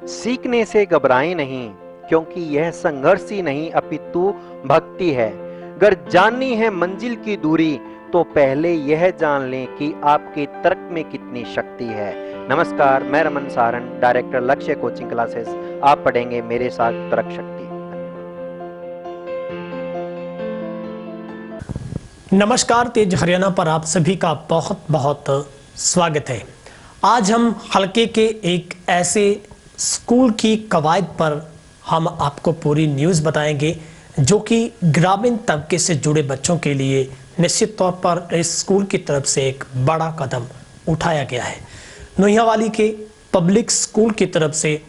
सीखने से घबराएं नहीं, क्योंकि यह संघर्ष ही नहीं अपितु भक्ति है। अगर जाननी है मंजिल की दूरी, तो पहले यह जान लें कि आपके तर्क में कितनी शक्ति है। नमस्कार, मैं रमन सारन, डायरेक्टर लक्ष्य कोचिंग क्लासेस। आप पढ़ेंगे मेरे साथ तर्क शक्ति। नमस्कार, तेज हरियाणा पर आप सभी का बहुत बहुत स्वागत है। आज हम हल्के के एक ऐसे स्कूल की कवायद पर हम आपको पूरी न्यूज़ बताएंगे जो कि ग्रामीण तबके से जुड़े बच्चों के लिए निश्चित तौर पर इस स्कूल की तरफ से एक बड़ा कदम उठाया गया है। नोहियावाली के पब्लिक स्कूल की तरफ से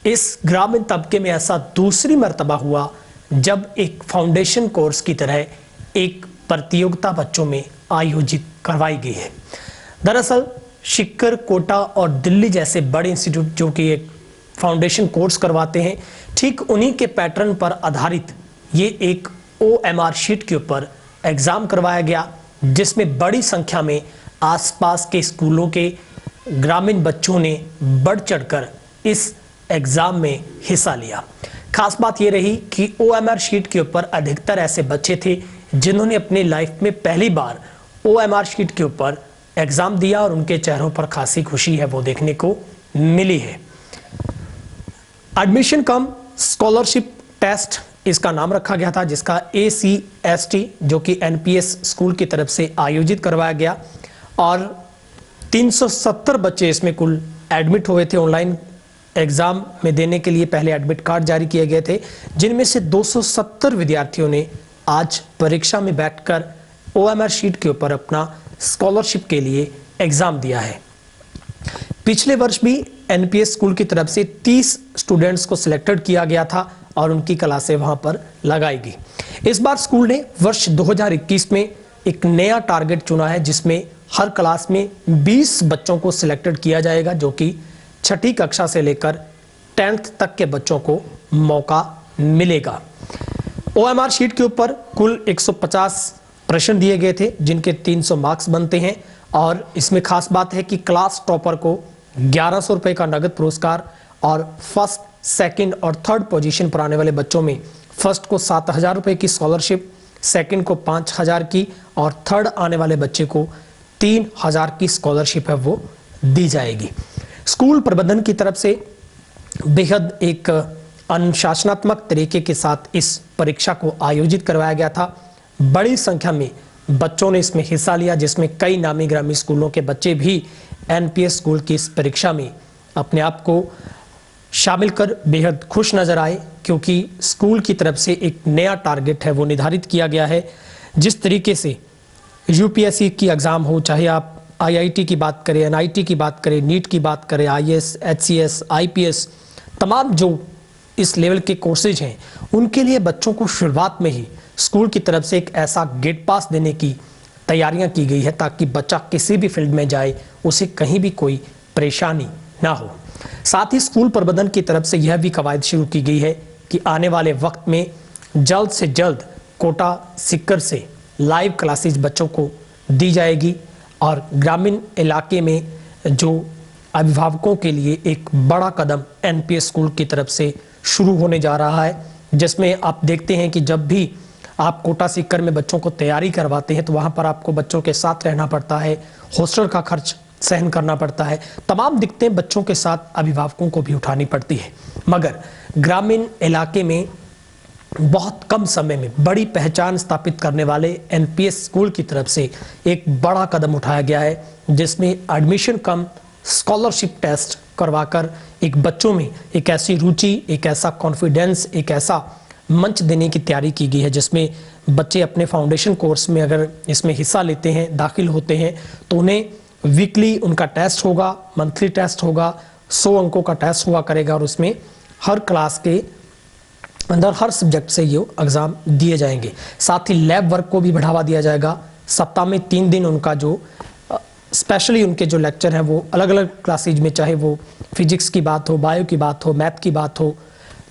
इस ग्रामीण तबके में ऐसा दूसरी मर्तबा हुआ जब एक फाउंडेशन कोर्स की तरह एक प्रतियोगिता बच्चों में आयोजित करवाई गई है। दरअसल शिक्कर, कोटा और दिल्ली जैसे बड़े इंस्टीट्यूट जो कि एक फाउंडेशन कोर्स करवाते हैं, ठीक उन्हीं के पैटर्न पर आधारित ये एक OMR शीट के ऊपर एग्जाम करवाया गया, जिसमें बड़ी संख्या में आसपास के स्कूलों के ग्रामीण बच्चों ने बढ़ चढ़कर इस एग्जाम में हिस्सा लिया। खास बात यह रही कि OMR शीट के ऊपर अधिकतर ऐसे बच्चे थे जिन्होंने अपनी लाइफ में पहली बार OMR शीट के ऊपर एग्जाम दिया और उनके चेहरों पर खासी खुशी है वो देखने को मिली है। एडमिशन कम स्कॉलरशिप टेस्ट इसका नाम रखा गया था, जिसका ACST जो कि NPS स्कूल की तरफ से आयोजित करवाया गया और 370 बच्चे इसमें कुल एडमिट हुए थे। ऑनलाइन एग्जाम में देने के लिए पहले एडमिट कार्ड जारी किए गए थे, जिनमें से 270 विद्यार्थियों ने आज परीक्षा में बैठकर OMR शीट के ऊपर अपना स्कॉलरशिप के लिए एग्जाम दिया है। पिछले वर्ष भी NPS स्कूल की तरफ से 30 स्टूडेंट्स को सिलेक्टेड किया गया था और उनकी क्लासें वहां पर लगाई गई। इस बार स्कूल ने वर्ष 2021 में एक नया टारगेट चुना है, जिसमें हर क्लास में 20 बच्चों को सिलेक्टेड किया जाएगा, जो कि छठी कक्षा से लेकर 10th तक के बच्चों को मौका मिलेगा। OMR शीट के ऊपर कुल 150 प्रश्न दिए गए थे, जिनके 300 मार्क्स बनते हैं और इसमें खास बात है कि क्लास टॉपर को 1100 रुपए का नगद पुरस्कार और फर्स्ट, सेकंड और थर्ड पोजीशन पर आने वाले बच्चों में फर्स्ट को 7000 रुपए की स्कॉलरशिप, सेकंड को 5000 की और थर्ड आने वाले बच्चे को 3000 की स्कॉलरशिप है वो दी जाएगी। स्कूल प्रबंधन की तरफ से बेहद एक अनुशासनात्मक तरीके के साथ इस परीक्षा को आयोजित करवाया गया था। बड़ी संख्या में बच्चों ने इसमें हिस्सा लिया, जिसमें कई नामी ग्रामी स्कूलों के बच्चे भी NPS स्कूल की इस परीक्षा में अपने आप को शामिल कर बेहद खुश नजर आए, क्योंकि स्कूल की तरफ से एक नया टारगेट है वो निर्धारित किया गया है। जिस तरीके से UPSC की एग्ज़ाम हो, चाहे आप IIT की बात करें, NIT की बात करें, नीट की बात करें, IAS, HCS, IPS, तमाम जो इस लेवल के कोर्सेज हैं, उनके लिए बच्चों को शुरुआत में ही स्कूल की तरफ से एक ऐसा गेट पास देने की तैयारियां की गई है, ताकि बच्चा किसी भी फील्ड में जाए उसे कहीं भी कोई परेशानी ना हो। साथ ही स्कूल प्रबंधन की तरफ से यह भी कवायद शुरू की गई है कि आने वाले वक्त में जल्द से जल्द कोटा, सिक्कर से लाइव क्लासेज बच्चों को दी जाएगी और ग्रामीण इलाके में जो अभिभावकों के लिए एक बड़ा कदम NPS स्कूल की तरफ से शुरू होने जा रहा है, जिसमें आप देखते हैं कि जब भी आप कोटा, सिक्कर में बच्चों को तैयारी करवाते हैं तो वहाँ पर आपको बच्चों के साथ रहना पड़ता है, हॉस्टल का खर्च सहन करना पड़ता है, तमाम दिक्कतें बच्चों के साथ अभिभावकों को भी उठानी पड़ती है। मगर ग्रामीण इलाके में बहुत कम समय में बड़ी पहचान स्थापित करने वाले NPS स्कूल की तरफ से एक बड़ा कदम उठाया गया है, जिसमें एडमिशन कम स्कॉलरशिप टेस्ट करवाकर एक बच्चों में एक ऐसी रुचि, एक ऐसा कॉन्फिडेंस, एक ऐसा मंच देने की तैयारी की गई है, जिसमें बच्चे अपने फाउंडेशन कोर्स में अगर इसमें हिस्सा लेते हैं, दाखिल होते हैं, तो उन्हें वीकली उनका टेस्ट होगा, मंथली टेस्ट होगा, 100 अंकों का टेस्ट हुआ करेगा और उसमें हर क्लास के अंदर हर सब्जेक्ट से ये एग्ज़ाम दिए जाएंगे। साथ ही लैब वर्क को भी बढ़ावा दिया जाएगा। सप्ताह में 3 दिन उनका जो स्पेशली उनके जो लेक्चर हैं वो अलग अलग क्लासेज में, चाहे वो फिजिक्स की बात हो, बायो की बात हो, मैथ की बात हो,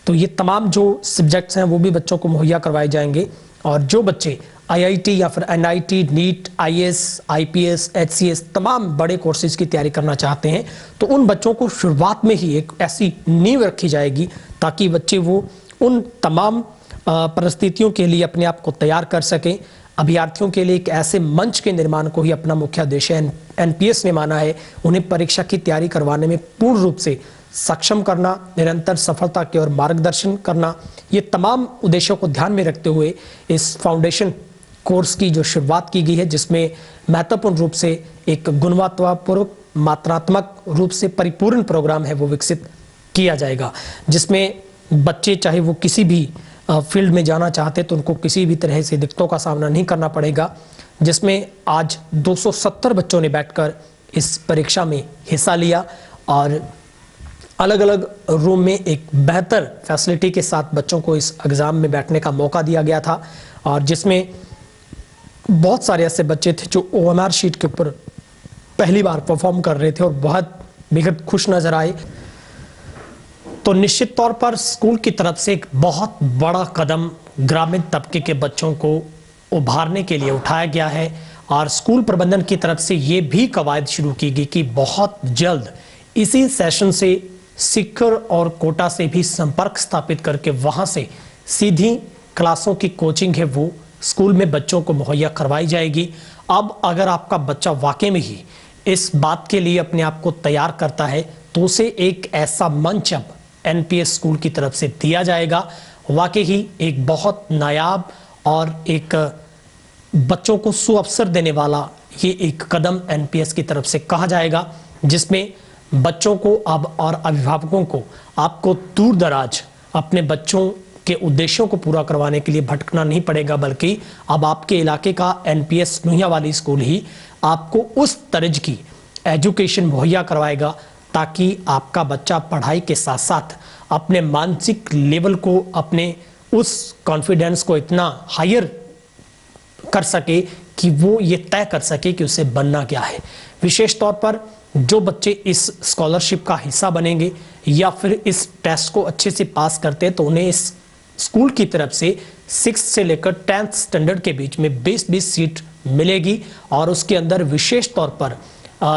तो ये तमाम जो सब्जेक्ट्स हैं वो भी बच्चों को मुहैया करवाए जाएंगे। और जो बच्चे IIT या फिर NIT, NEET, IAS, IPS, HCS तमाम बड़े कोर्सेज की तैयारी करना चाहते हैं, तो उन बच्चों को शुरुआत में ही एक ऐसी नींव रखी जाएगी ताकि बच्चे वो उन तमाम परिस्थितियों के लिए अपने आप को तैयार कर सकें। अभ्यर्थियों के लिए एक ऐसे मंच के निर्माण को ही अपना मुख्य उद्देश्य NPS ने माना है। उन्हें परीक्षा की तैयारी करवाने में पूर्ण रूप से सक्षम करना, निरंतर सफलता की ओर मार्गदर्शन करना, ये तमाम उद्देश्यों को ध्यान में रखते हुए इस फाउंडेशन कोर्स की जो शुरुआत की गई है, जिसमें महत्वपूर्ण रूप से एक गुणवत्तापूर्वक मात्रात्मक रूप से परिपूर्ण प्रोग्राम है वो विकसित किया जाएगा, जिसमें बच्चे चाहे वो किसी भी फील्ड में जाना चाहते तो उनको किसी भी तरह से दिक्कतों का सामना नहीं करना पड़ेगा। जिसमें आज 270 बच्चों ने बैठकर इस परीक्षा में हिस्सा लिया और अलग अलग रूम में एक बेहतर फैसिलिटी के साथ बच्चों को इस एग्ज़ाम में बैठने का मौका दिया गया था, और जिसमें बहुत सारे ऐसे बच्चे थे जो OMR शीट के ऊपर पहली बार परफॉर्म कर रहे थे और बहुत बेहद खुश नजर आए। तो निश्चित तौर पर स्कूल की तरफ से एक बहुत बड़ा कदम ग्रामीण तबके के बच्चों को उभारने के लिए उठाया गया है, और स्कूल प्रबंधन की तरफ से ये भी कवायद शुरू की गई कि बहुत जल्द इसी सेशन से सिक्कर और कोटा से भी संपर्क स्थापित करके वहां से सीधी क्लासों की कोचिंग है वो स्कूल में बच्चों को मुहैया करवाई जाएगी। अब अगर आपका बच्चा वाकई में ही इस बात के लिए अपने आप को तैयार करता है तो उसे एक ऐसा मंच अब NPS स्कूल की तरफ से दिया जाएगा। वाकई ही एक बहुत नायाब और एक बच्चों को सुअवसर देने वाला ये एक कदम NPS की तरफ से कहा जाएगा, जिसमें बच्चों को अब और अभिभावकों को आपको दूर दराज अपने बच्चों के उद्देश्यों को पूरा करवाने के लिए भटकना नहीं पड़ेगा, बल्कि अब आपके इलाके का NPS नुहिया वाली स्कूल ही आपको उस तर्ज की एजुकेशन मुहैया करवाएगा ताकि आपका बच्चा पढ़ाई के साथ साथ अपने मानसिक लेवल को, अपने उस कॉन्फिडेंस को इतना हायर कर सके कि वो ये तय कर सके कि उसे बनना क्या है। विशेष तौर पर जो बच्चे इस स्कॉलरशिप का हिस्सा बनेंगे या फिर इस टेस्ट को अच्छे से पास करते हैं तो उन्हें इस स्कूल की तरफ से 6th से लेकर 10th स्टैंडर्ड के बीच में 20-20 सीट मिलेगी, और उसके अंदर विशेष तौर पर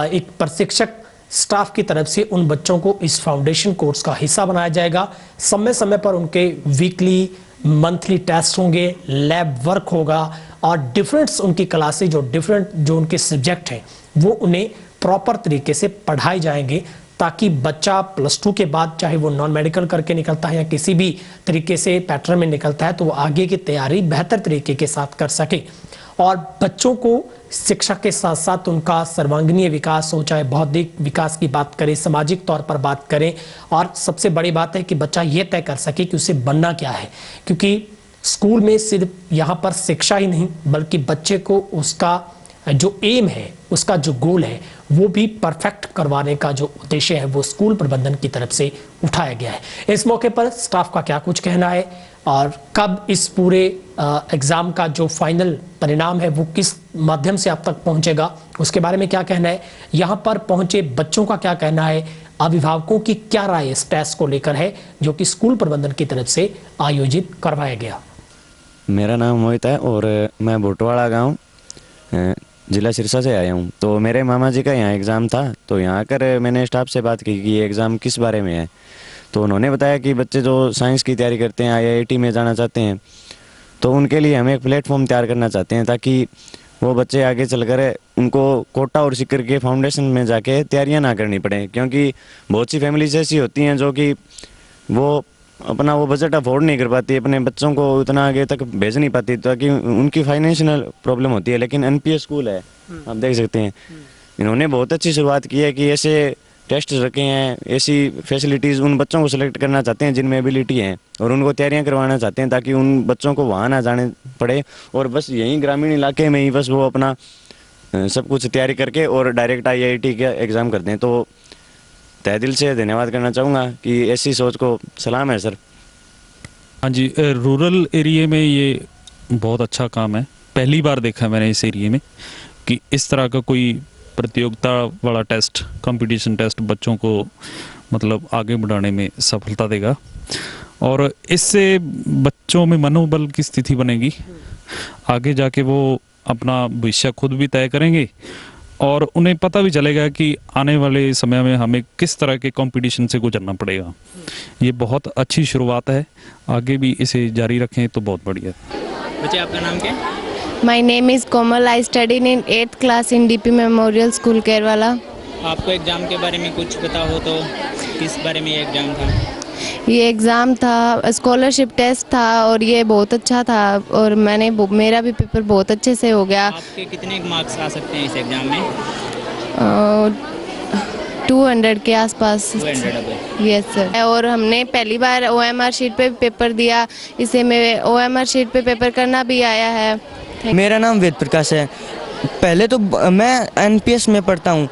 एक प्रशिक्षक स्टाफ की तरफ से उन बच्चों को इस फाउंडेशन कोर्स का हिस्सा बनाया जाएगा। समय समय पर उनके वीकली मंथली टेस्ट होंगे, लैब वर्क होगा, और डिफरेंट उनकी क्लासेज और डिफरेंट जो उनके सब्जेक्ट हैं वो उन्हें प्रॉपर तरीके से पढ़ाए जाएंगे, ताकि बच्चा +2 के बाद चाहे वो नॉन मेडिकल करके निकलता है या किसी भी तरीके से पैटर्न में निकलता है तो वो आगे की तैयारी बेहतर तरीके के साथ कर सके। और बच्चों को शिक्षा के साथ साथ उनका सर्वांगीण विकास हो, चाहे बौद्धिक विकास की बात करें, सामाजिक तौर पर बात करें, और सबसे बड़ी बात है कि बच्चा ये तय कर सके कि उसे बनना क्या है। क्योंकि स्कूल में सिर्फ यहाँ पर शिक्षा ही नहीं बल्कि बच्चे को उसका जो एम है, उसका जो गोल है वो भी परफेक्ट करवाने का जो उद्देश्य है वो स्कूल प्रबंधन की तरफ से उठाया गया है। इस मौके पर स्टाफ का क्या कुछ कहना है और कब इस पूरे एग्जाम का जो फाइनल परिणाम है वो किस माध्यम से आप तक पहुंचेगा, उसके बारे में क्या कहना है, यहाँ पर पहुंचे बच्चों का क्या कहना है, अभिभावकों की क्या राय इस टेस्ट को लेकर है जो कि स्कूल प्रबंधन की तरफ से आयोजित करवाया गया। मेरा नाम मोहित है और मैं भोटवाड़ा गाँव जिला सिरसा से आया हूँ। तो मेरे मामा जी का यहाँ एग्ज़ाम था, तो यहाँ आकर मैंने स्टाफ से बात की कि ये एग्ज़ाम किस बारे में है। तो उन्होंने बताया कि बच्चे जो साइंस की तैयारी करते हैं, IIT में जाना चाहते हैं, तो उनके लिए हम एक प्लेटफॉर्म तैयार करना चाहते हैं ताकि वो बच्चे आगे चलकर उनको कोटा और सिक्कर के फाउंडेशन में जाके तैयारियाँ ना करनी पड़े। क्योंकि बहुत सी फैमिलीज ऐसी होती हैं जो कि वो अपना वो बजट अफोर्ड नहीं कर पाती, अपने बच्चों को उतना आगे तक भेज नहीं पाती, ताकि उनकी फाइनेंशियल प्रॉब्लम होती है। लेकिन NPS स्कूल है, आप देख सकते हैं, इन्होंने बहुत अच्छी शुरुआत की है कि ऐसे टेस्ट रखे हैं, ऐसी फैसिलिटीज़ उन बच्चों को सिलेक्ट करना चाहते हैं जिनमें एबिलिटी है और उनको तैयारियां करवाना चाहते हैं ताकि उन बच्चों को वहाँ ना जाने पड़े और बस यहीं ग्रामीण इलाके में ही बस वो अपना सब कुछ तैयारी करके और डायरेक्ट IIT का एग्ज़ाम करते हैं। तो तहे दिल से धन्यवाद करना चाहूँगा कि ऐसी सोच को सलाम है सर। हाँ जी, रूरल एरिया में ये बहुत अच्छा काम है। पहली बार देखा मैंने इस एरिया में कि इस तरह का कोई प्रतियोगिता वाला टेस्ट, कंपटीशन टेस्ट बच्चों को मतलब आगे बढ़ाने में सफलता देगा और इससे बच्चों में मनोबल की स्थिति बनेगी। आगे जाके वो अपना भविष्य खुद भी तय करेंगे और उन्हें पता भी चलेगा कि आने वाले समय में हमें किस तरह के कंपटीशन से गुजरना पड़ेगा। ये बहुत अच्छी शुरुआत है, आगे भी इसे जारी रखें तो बहुत बढ़िया। बच्चे आपका नाम क्या है? My name is Komal. I studied in 8th class in DP Memorial School, Kerala. आपको एग्ज़ाम के बारे में कुछ पता हो तो किस बारे में ये एग्ज़ाम था? ये एग्ज़ाम था, स्कॉलरशिप टेस्ट था और ये बहुत अच्छा था और मेरा भी पेपर बहुत अच्छे से हो गया। आपके कितने मार्क्स आ सकते हैं इस एग्ज़ाम में? 200 के आसपास। 200 अब। Yes sir. और हमने पहली बार OMR शीट पे पेपर दिया, इसे में OMR शीट पे पेपर करना भी आया है। मेरा नाम वेद प्रकाश है। पहले तो मैं NPS में पढ़ता हूँ।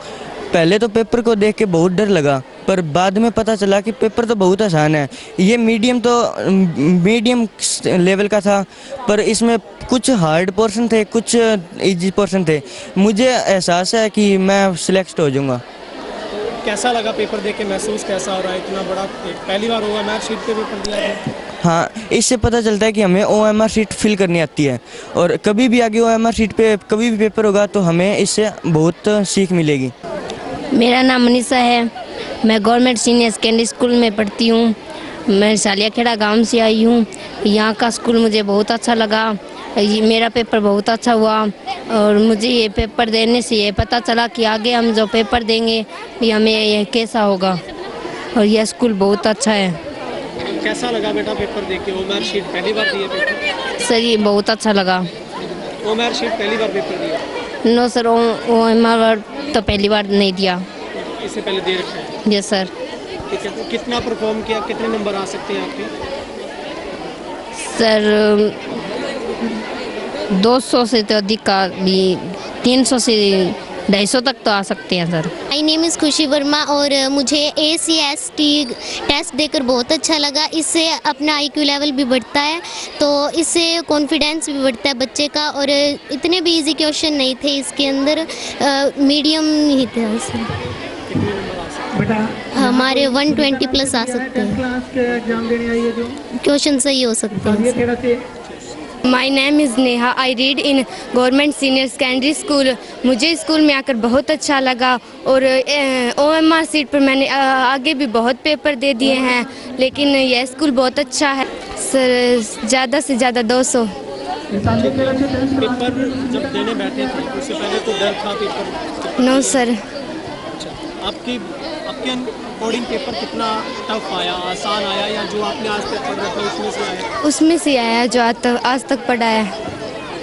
पहले तो पेपर को देख के बहुत डर लगा, पर बाद में पता चला कि पेपर तो बहुत आसान है। ये मीडियम लेवल का था, पर इसमें कुछ हार्ड पोर्शन थे, कुछ इजी पोर्शन थे। मुझे एहसास है कि मैं सिलेक्ट हो जाऊँगा। कैसा लगा पेपर देख के, महसूस कैसा हो रहा है? इतना बड़ा पहली बार OMR शीट पे पेपर दिया है। हाँ, इससे पता चलता है कि हमें OMR शीट फिल करनी आती है और कभी भी आगे OMR शीट पे कभी भी पेपर होगा तो हमें इससे बहुत सीख मिलेगी। मेरा नाम मनीषा है। मैं गवर्नमेंट सीनियर सेकेंडरी स्कूल में पढ़ती हूँ। मैं सालियाखेड़ा गांव से आई हूँ। यहाँ का स्कूल मुझे बहुत अच्छा लगा। मेरा पेपर बहुत अच्छा हुआ और मुझे ये पेपर देने से ये पता चला कि आगे हम जो पेपर देंगे ये हमें ये कैसा होगा और यह स्कूल बहुत अच्छा है। कैसा लगा बेटा पेपर देख के? OMR शीट पहली बार दिए पेपर? सर ये बहुत अच्छा लगा। OMR शीट पहली बार पेपर दिया? नो सर, OMR तो पहली बार नहीं दिया। इससे पहले दे रखा है? Yes sir. ठीक है, तो कितना परफॉर्म किया, कितने नंबर आ सकते हैं आपके? सर 200 से तो अधिक का भी, 300 से 250 तक तो आ सकते हैं सर। माय नेम इज़ खुशी वर्मा और मुझे ACST टेस्ट देकर बहुत अच्छा लगा। इससे अपना IQ लेवल भी बढ़ता है, तो इससे कॉन्फिडेंस भी बढ़ता है बच्चे का। और इतने भी इजी क्वेश्चन नहीं थे इसके अंदर, मीडियम ही थे इसमें। हमारे 120 प्लस आ सकते हैं, क्वेश्चन सही हो सकते हैं। My name is Neha. I read in government senior secondary school. मुझे स्कूल में आकर बहुत अच्छा लगा और OMR शीट पर मैंने आगे भी बहुत पेपर दे दिए हैं, लेकिन यह स्कूल बहुत अच्छा है सर। ज़्यादा से ज़्यादा 200। पेपर जब देने बैठे थे उससे पहले तो डर था पेपर? No sir. आपके अकॉर्डिंग पेपर कितना टफ आया, आसान आया या जो आपने आज तक पढ़ा था उसमें से आया? उसमें से आया जो आज तक पढ़ा है।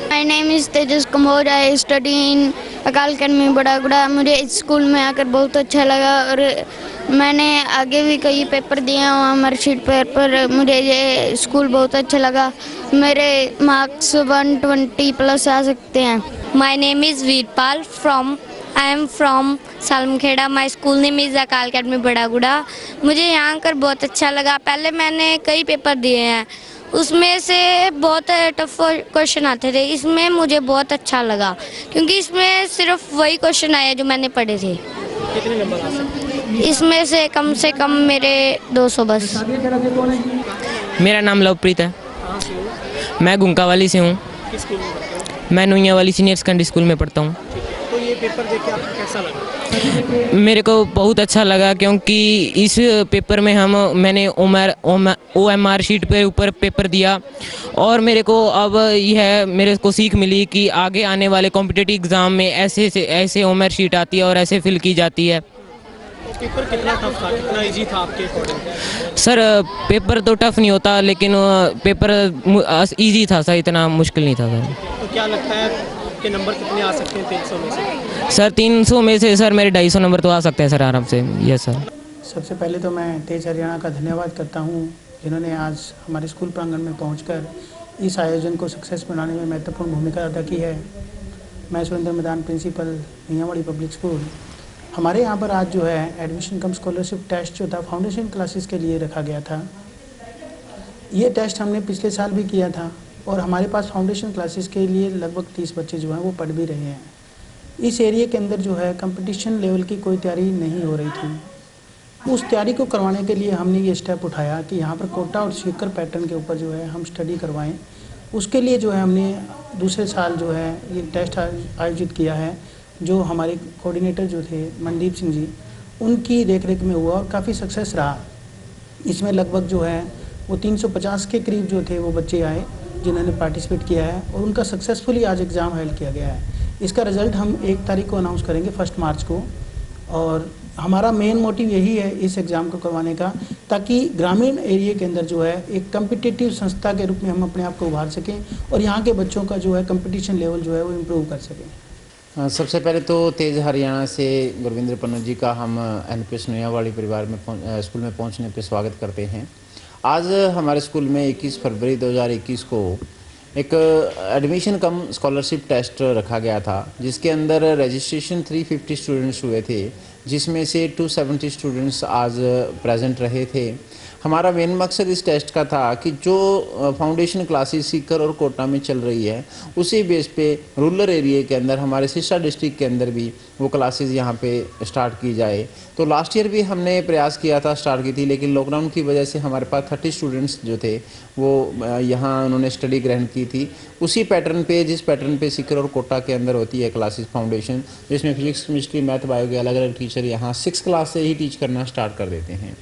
My name is Tejas Kamor. I study in Akal academy Badaguda. मुझे इस स्कूल में आकर बहुत अच्छा लगा और मैंने आगे भी कई पेपर दिए हैं OMR शीट पर मुझे ये स्कूल बहुत अच्छा लगा। मेरे मार्क्स 120 प्लस आ सकते हैं। My name is Veerpal I am from Salamkheda. My school name is Akal academy Badaguda. मुझे यहाँ कर बहुत अच्छा लगा। पहले मैंने कई पेपर दिए हैं, उसमें से बहुत टफ क्वेश्चन आते थे। इसमें मुझे बहुत अच्छा लगा क्योंकि इसमें सिर्फ वही क्वेश्चन आए जो मैंने पढ़े थे। कितने नंबर आ सकते हैं? इसमें से कम मेरे 200 बस। मेरा नाम लवप्रीत है। मैं गुंकावाली से हूँ। किस स्कूल में पढ़ते हो? मैं नुइया वाली सीनियर सेकेंडरी स्कूल में पढ़ता हूँ। तो ये पेपर देख के आपको कैसा लगा? मेरे को बहुत अच्छा लगा क्योंकि इस पेपर में मैंने OMR शीट पे ऊपर पेपर दिया और मेरे को अब यह मेरे को सीख मिली कि आगे आने वाले कॉम्पिटिटिव एग्ज़ाम में ऐसे OMR शीट आती है और ऐसे फिल की जाती है। पेपर कितना टफ था, कितना इजी था आपके अकॉर्डिंग? सर पेपर तो टफ नहीं होता, लेकिन पेपर इजी था सर, इतना मुश्किल नहीं था सर। तो क्या लगता है आपके नंबर कितने आ सकते हैं 300 में से? सर 300 में से सर मेरे 250 नंबर तो आ सकते हैं सर आराम से। Yes sir. सबसे पहले तो मैं तेज हरियाणा का धन्यवाद करता हूँ जिन्होंने आज हमारे स्कूल प्रांगण में पहुंचकर इस आयोजन को सक्सेस बनाने में महत्वपूर्ण भूमिका अदा की है। मैं सुरेंद्र मैदान प्रिंसिपल नियावाड़ी पब्लिक स्कूल। हमारे यहाँ पर आज जो है एडमिशन कम स्कॉलरशिप टेस्ट जो था फाउंडेशन क्लासेस के लिए रखा गया था। ये टेस्ट हमने पिछले साल भी किया था और हमारे पास फाउंडेशन क्लासेस के लिए लगभग 30 बच्चे जो हैं वो पढ़ भी रहे हैं। इस एरिया के अंदर जो है कंपटीशन लेवल की कोई तैयारी नहीं हो रही थी। उस तैयारी को करवाने के लिए हमने ये स्टेप उठाया कि यहाँ पर कोटा और सीकर पैटर्न के ऊपर जो है हम स्टडी करवाएं उसके लिए जो है हमने दूसरे साल जो है ये टेस्ट आयोजित किया है, जो हमारे कोऑर्डिनेटर जो थे मनदीप सिंह जी, उनकी देखरेख में हुआ और काफ़ी सक्सेस रहा। इसमें लगभग जो है वो 350 के करीब जो थे वो बच्चे आए जिन्होंने पार्टिसिपेट किया है और उनका सक्सेसफुली आज एग्ज़ाम हेल्ड किया गया है। इसका रिज़ल्ट हम 1 तारीख को अनाउंस करेंगे, 1 मार्च को। और हमारा मेन मोटिव यही है इस एग्ज़ाम को करवाने का, ताकि ग्रामीण एरिया के अंदर जो है एक कम्पिटिटिव संस्था के रूप में हम अपने आप को उभार सकें और यहाँ के बच्चों का जो है कंपटीशन लेवल जो है वो इम्प्रूव कर सकें। सबसे पहले तो तेज़ हरियाणा से गुरविंदर पन्नू जी का हम NPS नुयावाली परिवार में स्कूल में पहुंचने पे स्वागत करते हैं। आज हमारे स्कूल में 21 फरवरी 2021 को एक एडमिशन कम स्कॉलरशिप टेस्ट रखा गया था, जिसके अंदर रजिस्ट्रेशन 350 स्टूडेंट्स हुए थे, जिसमें से 270 स्टूडेंट्स आज प्रेजेंट रहे थे। हमारा मेन मकसद इस टेस्ट का था कि जो फाउंडेशन क्लासेस सीकर और कोटा में चल रही है, उसी बेस पे रूरल एरिया के अंदर हमारे सिरसा डिस्ट्रिक्ट के अंदर भी वो क्लासेस यहाँ पे स्टार्ट की जाए। तो लास्ट ईयर भी हमने प्रयास किया था, स्टार्ट की थी, लेकिन लॉकडाउन की वजह से हमारे पास 30 स्टूडेंट्स जो थे वो यहाँ उन्होंने स्टडी ग्रहण की थी। उसी पैटर्न पे, जिस पैटर्न पे सीकर और कोटा के अंदर होती है क्लासेस फाउंडेशन, जिसमें फिजिक्स, केमिस्ट्री, मैथ, बायो के अलग अलग टीचर यहाँ 6 क्लास से ही टीच करना स्टार्ट कर देते हैं।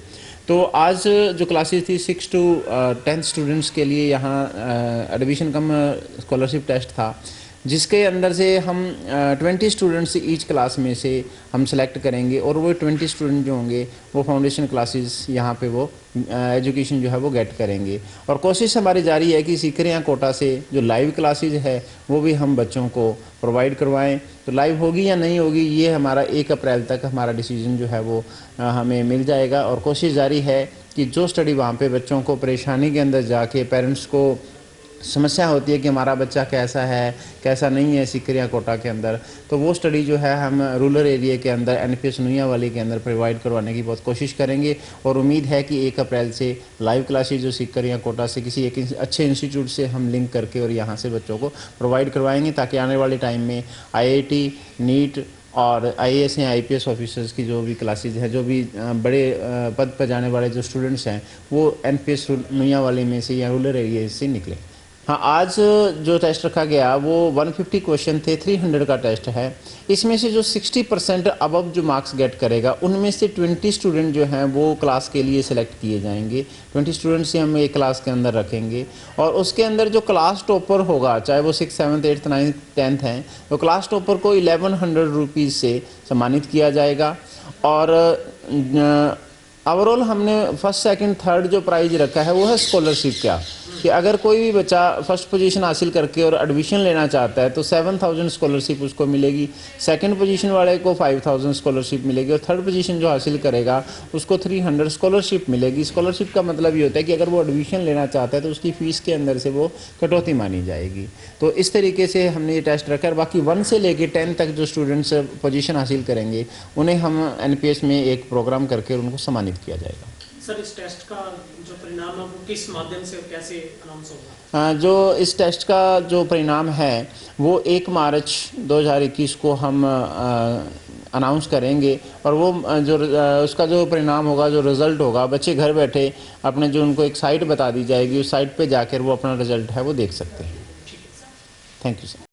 तो आज जो क्लासेस थी 6 to 10 स्टूडेंट्स के लिए यहाँ एडमिशन कम स्कॉलरशिप टेस्ट था, जिसके अंदर से हम 20 स्टूडेंट्स ईच क्लास में से हम सेलेक्ट करेंगे और वो 20 स्टूडेंट जो होंगे वो फाउंडेशन क्लासेस यहाँ पे वो एजुकेशन जो है वो गेट करेंगे। और कोशिश हमारी जारी है कि सीकर या कोटा से जो लाइव क्लासेस है वो भी हम बच्चों को प्रोवाइड करवाएं। तो लाइव होगी या नहीं होगी ये हमारा 1 अप्रैल तक हमारा डिसीजन जो है वो हमें मिल जाएगा। और कोशिश जारी है कि जो स्टडी वहाँ पे बच्चों को परेशानी के अंदर जाके पेरेंट्स को समस्या होती है कि हमारा बच्चा कैसा है कैसा नहीं है सीकर या कोटा के अंदर, तो वो स्टडी जो है हम रूरल एरिया के अंदर NPS नुयावाली के अंदर प्रोवाइड करवाने की बहुत कोशिश करेंगे। और उम्मीद है कि 1 अप्रैल से लाइव क्लासेस जो सीकर या कोटा से किसी एक अच्छे इंस्टीट्यूट से हम लिंक करके और यहाँ से बच्चों को प्रोवाइड करवाएंगे, ताकि आने वाले टाइम में IIT, नीट और IAS या IPS ऑफिसर्स की जो भी क्लासेज हैं, जो भी बड़े पद पर जाने वाले जो स्टूडेंट्स हैं, वो NPS नुयावाली में से या रूरल एरिया से निकले। हाँ, आज जो टेस्ट रखा गया वो 150 क्वेश्चन थे, 300 का टेस्ट है। इसमें से जो 60% अबव जो मार्क्स गेट करेगा, उनमें से 20 स्टूडेंट जो हैं वो क्लास के लिए सिलेक्ट किए जाएंगे। 20 स्टूडेंट से हम एक क्लास के अंदर रखेंगे और उसके अंदर जो क्लास टॉपर होगा, चाहे वो 6th, 7th, 8th, 9th, 10th हैं, तो क्लास टॉपर को 1100 रुपीज़ से सम्मानित किया जाएगा। और ओवरऑल हमने 1st, 2nd, 3rd जो प्राइज़ रखा है वो है स्कॉलरशिप का, कि अगर कोई भी बच्चा 1st पोजीशन हासिल करके और एडमिशन लेना चाहता है तो 7000 स्कॉलरशिप उसको मिलेगी, 2nd पोजीशन वाले को 5000 स्कॉलरशिप मिलेगी और 3rd पोजीशन जो हासिल करेगा उसको 300 स्कॉलरशिप मिलेगी। स्कॉलरशिप का मतलब ये होता है कि अगर वो एडमिशन लेना चाहता है तो उसकी फ़ीस के अंदर से वो कटौती मानी जाएगी। तो इस तरीके से हमने ये टेस्ट रखा है। बाकी 1 से लेके 10 तक जो स्टूडेंट्स पोजीशन हासिल करेंगे उन्हें हम NPS में एक प्रोग्राम करके उनको सम्मानित किया जाएगा। सर, इस टेस्ट का जो परिणाम है वो किस माध्यम से और कैसे अनाउंस होगा? जो इस टेस्ट का जो परिणाम है वो 1 मार्च 2021 को हम अनाउंस करेंगे और वो जो उसका जो परिणाम होगा, जो रिज़ल्ट होगा, बच्चे घर बैठे अपने जो उनको एक साइट बता दी जाएगी, उस साइट पे जाकर वो अपना रिज़ल्ट है वो देख सकते हैं। Thank you sir.